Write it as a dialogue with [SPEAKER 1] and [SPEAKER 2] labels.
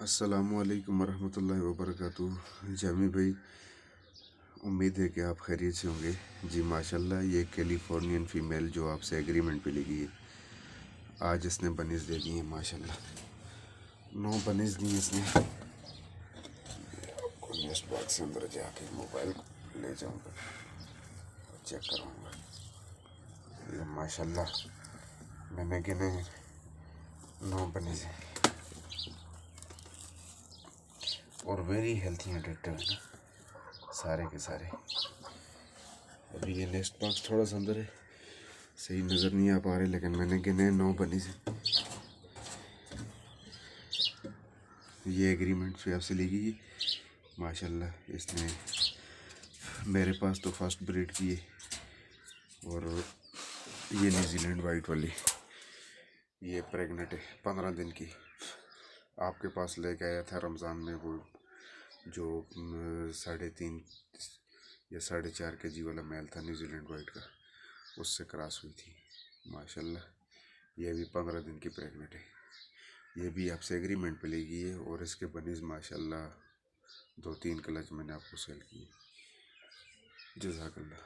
[SPEAKER 1] अस्सलामुअलैकुम वरहमतुल्लाहि वबरकातुहू। जामी भाई, उम्मीद है कि आप खैरियत से होंगे। जी माशाल्लाह, ये कैलिफोर्नियन फ़ीमेल जो आपसे एग्रीमेंट पे लगी है, आज इसने बनिस दे दी है माशाल्लाह। 9 बनिस दी इसने। आपको नेस्ट बॉक्स के अंदर जाके मोबाइल ले जाऊंगा, चेक कराऊंगा। ये माशाल्लाह मैंने गिने 9 बनिस हैं और वेरी हेल्थी एंड एक्टिव है ना, सारे के सारे। अभी ये नेस्ट बॉक्स थोड़ा सा अंदर है, सही नज़र नहीं आ पा रहे, लेकिन मैंने गिने 9 बनिस हैं। ये एग्रीमेंट पे आपसे ली गई माशाल्लाह। इसने मेरे पास तो फर्स्ट ब्रीड की है, और ये न्यूजीलैंड वाइट वाली ये प्रेग्नेंट है, 15 दिन की। आपके पास लेके आया था रमज़ान में, वो जो 3.5 या 4.5 kg वाला मेल था न्यूजीलैंड वाइट का, उससे क्रॉस हुई थी माशाल्लाह। ये भी 15 दिन की प्रेग्नेंट है। ये भी आपसे एग्रीमेंट पे लेगी है, और इसके बनीज माशाल्लाह 2-3 क्लच मैंने आपको सेल किए। जज़ाकल्लाह।